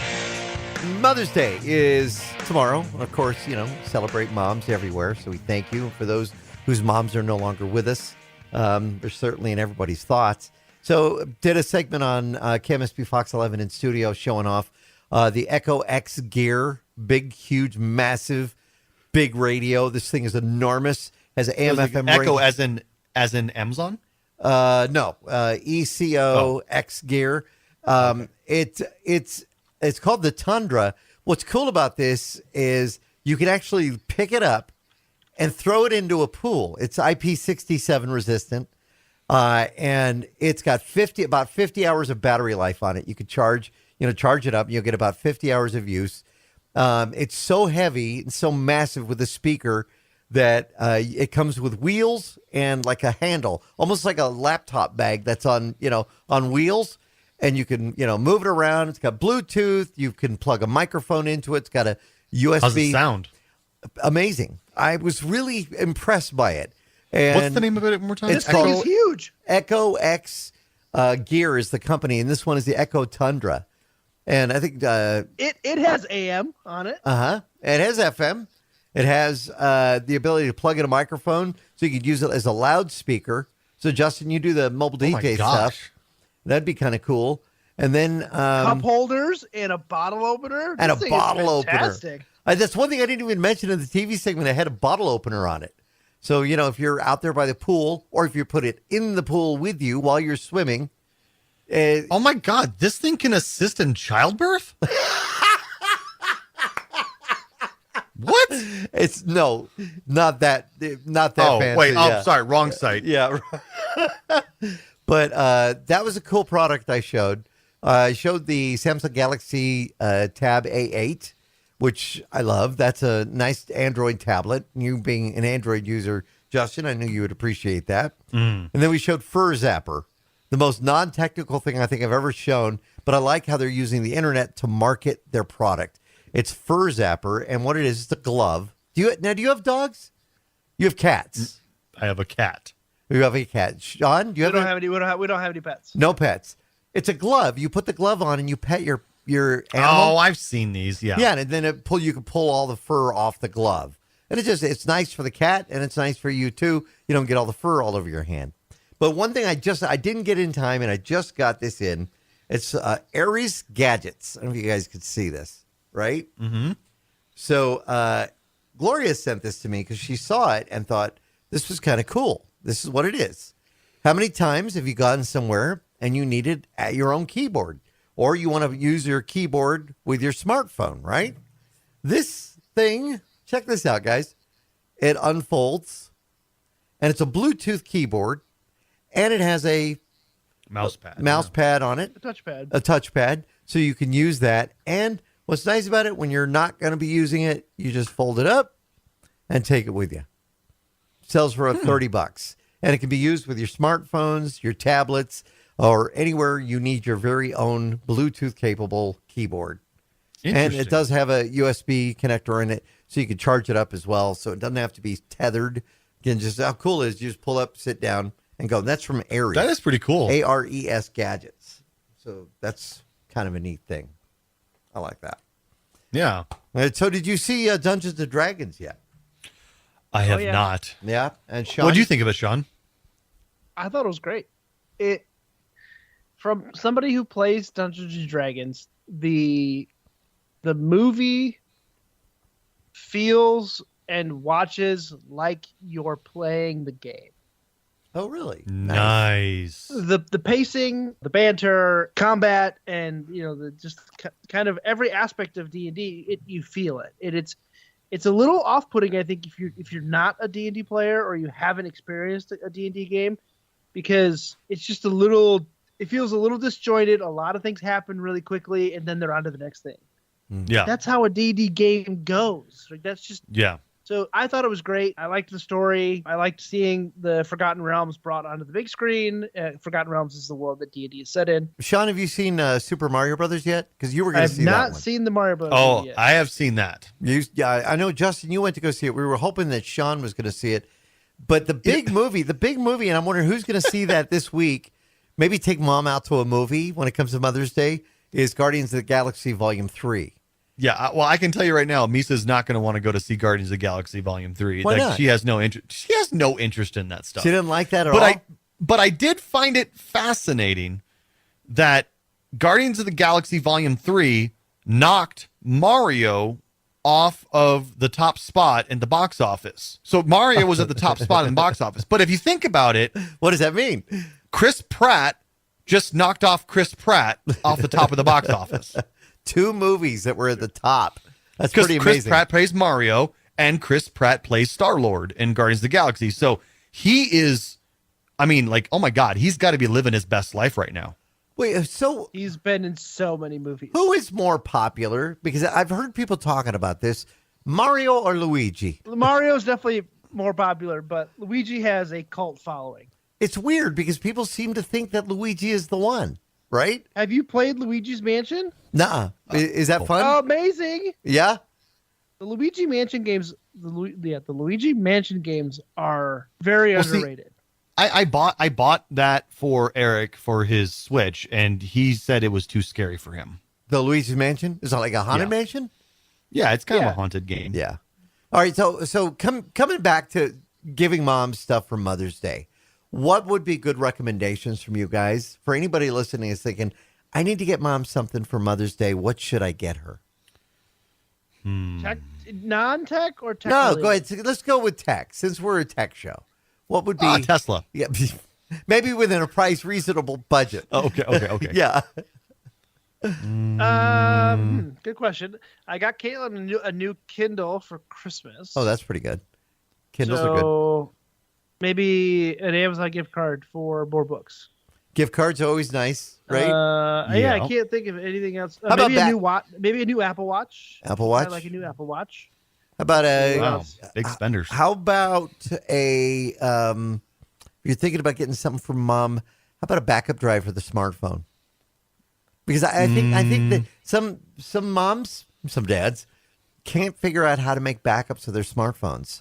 Mother's Day is tomorrow. Of course, celebrate moms everywhere. So we thank you. For those whose moms are no longer with us, they're certainly in everybody's thoughts. So did a segment on KMSP Fox 11 in studio showing off the Echo X Gear. Big, huge, massive, big radio. This thing is enormous. Has AM, FM Echo radio. as in Amazon? No, ECO X Gear. It's called the Tundra. What's cool about this is you can actually pick it up and throw it into a pool. It's IP67 resistant, and it's got about 50 hours of battery life on it. You could charge it up. You'll get about 50 hours of use. It's so heavy and so massive with a speaker that it comes with wheels and like a handle, almost like a laptop bag that's on wheels. And you can, move it around. It's got Bluetooth. You can plug a microphone into it. It's got a USB. How's it sound? Amazing. I was really impressed by it. And what's the name of it one more time? This thing is huge. Echo X Gear is the company, and this one is the Echo Tundra. And I think it has AM on it. It has FM. It has the ability to plug in a microphone, so you could use it as a loudspeaker. So Justin, you do the mobile DJ stuff. That'd be kind of cool. And then cup holders and a bottle opener. And This a thing is bottle fantastic. opener. That's one thing I didn't even mention in the TV segment. I had a bottle opener on it. So, if you're out there by the pool, or if you put it in the pool with you while you're swimming. Oh my God, this thing can assist in childbirth? What? It's not that fancy. Wait, yeah. Sorry, wrong site. Yeah. But that was a cool product I showed. I showed the Samsung Galaxy Tab A8, which I love. That's a nice Android tablet. You being an Android user, Justin, I knew you would appreciate that. And then we showed Fur Zapper, the most non-technical thing I think I've ever shown, but I like how they're using the internet to market their product. It's Fur Zapper, and what it is, it's a glove. Do you have dogs? You have cats. I have a cat. You have a cat. Shawn, do you We don't have any pets. No pets. It's a glove. You put the glove on and you pet your animal. Oh, I've seen these. Yeah. Yeah, and then you can pull all the fur off the glove. And it's nice for the cat, and it's nice for you too. You don't get all the fur all over your hand. But one thing I didn't get in time, and I just got this in. It's Aries Gadgets. I don't know if you guys could see this, right? Mm-hmm. So Gloria sent this to me because she saw it and thought this was kind of cool. This is what it is. How many times have you gone somewhere and you needed your own keyboard, or you want to use your keyboard with your smartphone, right? This thing, check this out, guys. It unfolds, and it's a Bluetooth keyboard, and it has a mouse pad on it. A touchpad. A touchpad, so you can use that. And what's nice about it, when you're not going to be using it, you just fold it up and take it with you. Sells for $30, and it can be used with your smartphones, your tablets, or anywhere you need your very own Bluetooth capable keyboard. And it does have a USB connector in it, so you can charge it up as well. So it doesn't have to be tethered. Again, just how cool it is. You just pull up, sit down, and go. That's from Aries. That is pretty cool. ARES Gadgets. So that's kind of a neat thing. I like that. Yeah. So did you see Dungeons & Dragons yet? I have not. Yeah. And Shawn, What do you think of it, Shawn? I thought it was great. From somebody who plays Dungeons and Dragons, the movie feels and watches like you're playing the game. Oh, really? Nice. The pacing, the banter, combat, and the just kind of every aspect of D&D, you feel it. It's a little off-putting, I think, if you're not a D&D player or you haven't experienced a D&D game, because it's just it feels a little disjointed. A lot of things happen really quickly, and then they're on to the next thing. Yeah. That's how a D&D game goes. Like, that's just So I thought it was great. I liked the story. I liked seeing the Forgotten Realms brought onto the big screen. Forgotten Realms is the world that D&D is set in. Sean, have you seen Super Mario Brothers yet? Because you were going to see that one. I've not seen the Mario Brothers Oh, movie yet. I have seen that. Yeah, I know, Justin, you went to go see it. We were hoping that Sean was going to see it. But the big movie, and I'm wondering who's going to see that this week, maybe take mom out to a movie when it comes to Mother's Day, is Guardians of the Galaxy Volume 3. Yeah, well, I can tell you right now, Misa's not going to want to go to see Guardians of the Galaxy Volume 3. Why not? She has no interest. She has no interest in that stuff. She didn't like that at all? But I did find it fascinating that Guardians of the Galaxy Volume 3 knocked Mario off of the top spot in the box office. So Mario was at the top spot in the box office. But if you think about it, What does that mean? Chris Pratt just knocked off Chris Pratt off the top of the box office. 2 movies that were at the top. That's Because pretty Chris amazing. Pratt plays Mario and Chris Pratt plays Star-Lord in Guardians of the Galaxy. So he is, I mean, like, oh my God, he's got to be living his best life right now. Wait, so He's been in so many movies. who is more popular? Because I've heard people talking about this. Mario or Luigi? Mario's definitely more popular, but Luigi has a cult following. It's weird because people seem to think that Luigi is the one, right? Have you played Luigi's Mansion? Nuh-uh. Is that fun? Oh, amazing! Yeah? The Luigi Mansion games, the Luigi Mansion games are very Well, see, underrated. I bought that for Eric for his Switch, and he said it was too scary for him. The Luigi's Mansion? Is that like a haunted Yeah. mansion? Yeah, it's kind of Yeah. a haunted game. Yeah. All right. So coming back to giving mom stuff for Mother's Day, what would be good recommendations from you guys for anybody listening is thinking, I need to get mom something for Mother's Day. What should I get her? Tech, non-tech or tech? No, related? go ahead. So let's go with tech since we're a tech show. What would be Tesla. Yeah, maybe within a price reasonable budget. Oh, okay. Yeah. Good question. I got Caitlin a new Kindle for Christmas. Oh, that's pretty good. Kindles are good. So maybe an Amazon gift card for more books. Gift cards are always nice, right? Yeah, Yeah. I can't think of anything else. How about Maybe a new Apple Watch. Apple Watch? I like a new Apple Watch. How about Wow, big spenders. How about if you're thinking about getting something from mom, how about a backup drive for the smartphone? Because I think that some moms, some dads can't figure out how to make backups of their smartphones.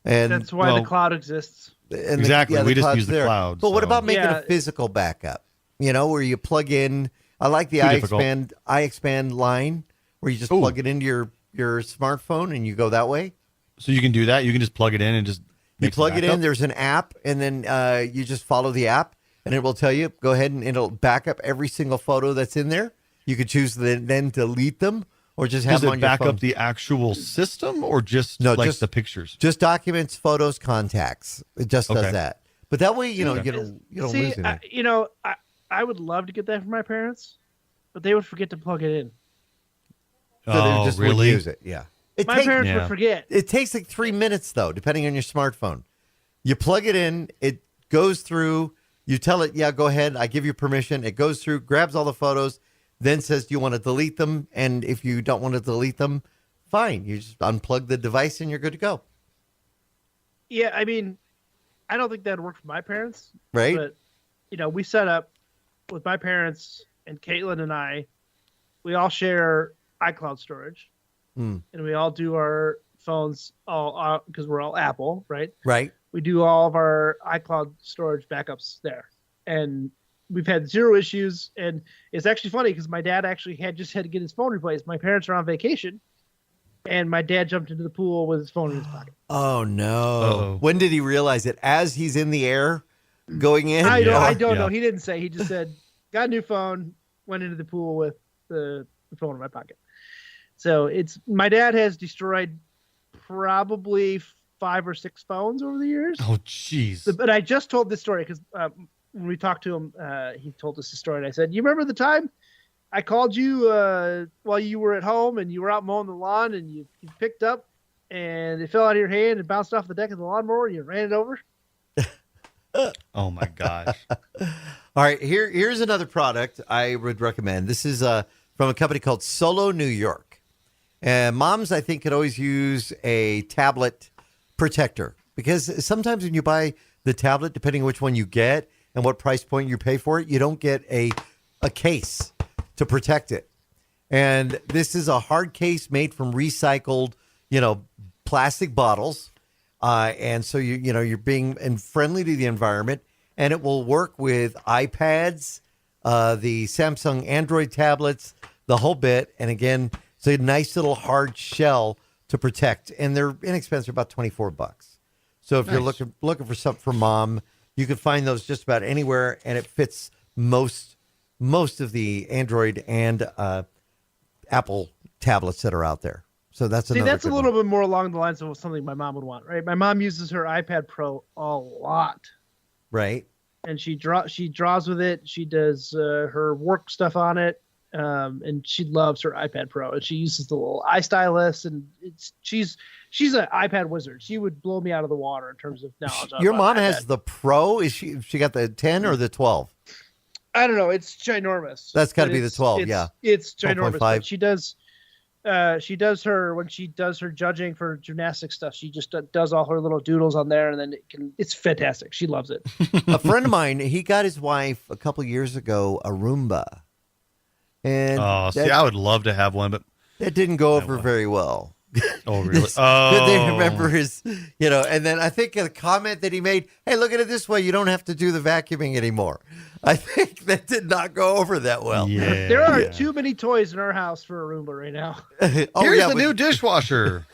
And That's why well, the cloud exists. and Exactly. We just cloud's use the there. cloud, But what so- about making Yeah. a physical backup? You know, where you plug in. I like the Too difficult. iExpand line where you just Ooh. plug it into your smartphone and you go that way. So you can do that. You can just plug it in and just You make some plug it in. backup? There's an app, and then you just follow the app, and it will tell you go ahead and it'll back up every single photo that's in there. You could choose then delete them or just have Does them on it your back phone. up the actual system or just No, like just- the pictures? Just documents, photos, contacts. It just does Okay. that. But that way, you know, Okay. you don't See, lose anything. I would love to get that for my parents, but they would forget to plug it in. So they Oh, just wouldn't really? use it. Yeah. My parents Yeah. would forget. It takes like 3 minutes though, depending on your smartphone. You plug it in, it goes through, you tell it, yeah, go ahead, I give you permission. It goes through, grabs all the photos, then says, do you want to delete them? And if you don't want to delete them, fine. You just unplug the device and you're good to go. Yeah, I mean, I don't think that'd work for my parents. Right? But, we set up with my parents and Caitlin and I, we all share iCloud storage. Hmm. And we all do our phones all because we're all Apple, right? Right? We do all of our iCloud storage backups there. And we've had zero issues. And it's actually funny because my dad actually just had to get his phone replaced. My parents are on vacation. And my dad jumped into the pool with his phone in his pocket. Oh, no. Uh-oh. When did he realize it? As he's in the air going in? I don't Yeah. know. He didn't say. He just said, got a new phone, went into the pool with the phone in my pocket. So my dad has destroyed probably 5 or 6 phones over the years. Oh, jeez. But I just told this story because when we talked to him, he told us the story. And I said, you remember the time I called you while you were at home and you were out mowing the lawn and you picked up and it fell out of your hand and bounced off the deck of the lawnmower and you ran it over? Oh my gosh. All right, here's another product I would recommend. This is from a company called Solo New York. And moms, I think, could always use a tablet protector, because sometimes when you buy the tablet, depending on which one you get and what price point you pay for it, you don't get a case to protect it. And this is a hard case made from recycled, plastic bottles. And so you're being friendly to the environment, and it will work with iPads, the Samsung Android tablets, the whole bit. And again, it's a nice little hard shell to protect, and they're inexpensive, about $24. So if you're looking for something for mom, you can find those just about anywhere, and it fits most of the Android and Apple tablets that are out there. So that's a little bit more along the lines of something my mom would want, right? My mom uses her iPad Pro a lot, right? And she draws with it. She does her work stuff on it, and she loves her iPad Pro. And she uses the little iStylus, and she's an iPad wizard. She would blow me out of the water in terms of knowledge. Your mom has the Pro. Is she got the 10 or the 12? I don't know. It's ginormous. That's got to be the 12. It's ginormous. 12.5. She does her judging for gymnastics stuff. She just does all her little doodles on there, and then it's fantastic. She loves it. A friend of mine, he got his wife a couple years ago a Roomba, and I would love to have one, but that didn't go over very well. Oh, really? They remember his, and then I think a comment that he made, hey, look at it this way, you don't have to do the vacuuming anymore. I think that did not go over that well. Yeah, there are too many toys in our house for a Roomba right now. Here's the new dishwasher.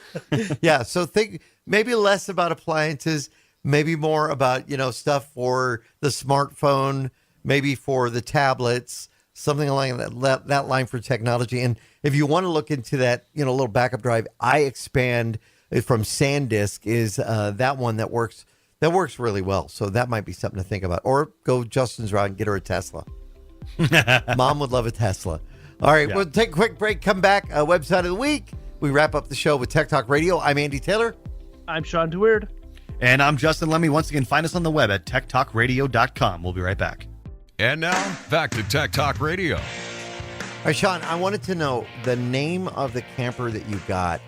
Yeah, so think maybe less about appliances, maybe more about, stuff for the smartphone, maybe for the tablets, something along that line for technology. And if you want to look into that, little backup drive, iExpand from SanDisk is that one that works really well. So that might be something to think about. Or go Justin's route and get her a Tesla. Mom would love a Tesla. All right, We'll take a quick break, come back, website of the week. We wrap up the show with Tech Talk Radio. I'm Andy Taylor. I'm Shawn DeWeird. And I'm Justin Lemmy. Once again, find us on the web at techtalkradio.com. We'll be right back. And now, back to Tech Talk Radio. All right, Shawn, I wanted to know the name of the camper that you got,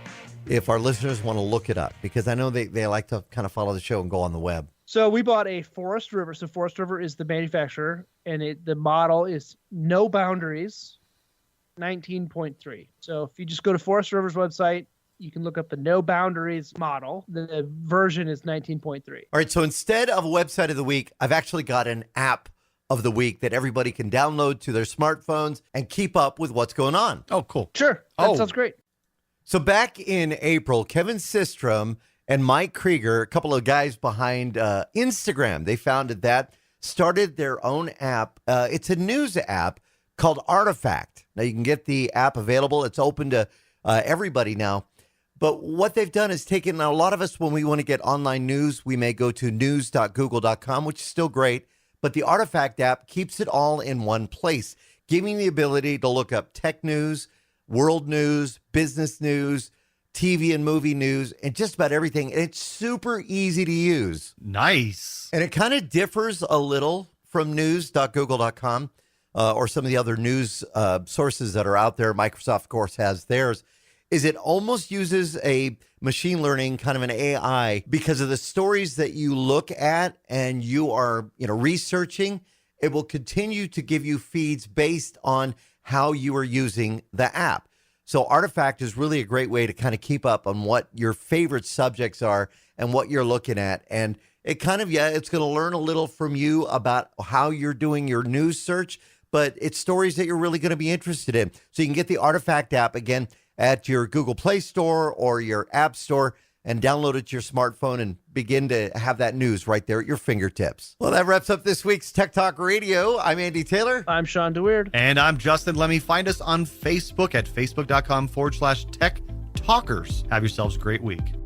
if our listeners want to look it up, because I know they like to kind of follow the show and go on the web. So we bought a Forest River. So Forest River is the manufacturer, and the model is No Boundaries 19.3. So if you just go to Forest River's website, you can look up the No Boundaries model. The version is 19.3. All right, so instead of a website of the week, I've actually got an app of the week that everybody can download to their smartphones and keep up with what's going on. Oh, cool. Sure. That sounds great. So back in April, Kevin Systrom and Mike Krieger, a couple of guys behind Instagram, they founded that, started their own app. It's a news app called Artifact. Now, you can get the app available. It's open to everybody now. But what they've done is taken, now a lot of us, when we want to get online news, we may go to news.google.com, which is still great. But the Artifact app keeps it all in one place, giving the ability to look up tech news, world news, business news, TV and movie news, and just about everything. And it's super easy to use. Nice. And it kind of differs a little from news.google.com or some of the other news sources that are out there. Microsoft, of course, has theirs. Is it almost uses a machine learning, kind of an AI, because of the stories that you look at and you are, researching. It will continue to give you feeds based on how you are using the app. So Artifact is really a great way to kind of keep up on what your favorite subjects are and what you're looking at. And it kind of, it's going to learn a little from you about how you're doing your news search, but it's stories that you're really going to be interested in. So you can get the Artifact app again at your Google Play Store or your App Store and download it to your smartphone and begin to have that news right there at your fingertips. Well, that wraps up this week's Tech Talk Radio. I'm Andy Taylor. I'm Shawn DeWeird. And I'm Justin Lemmy. Find us on Facebook at facebook.com/Tech Talkers. Have yourselves a great week.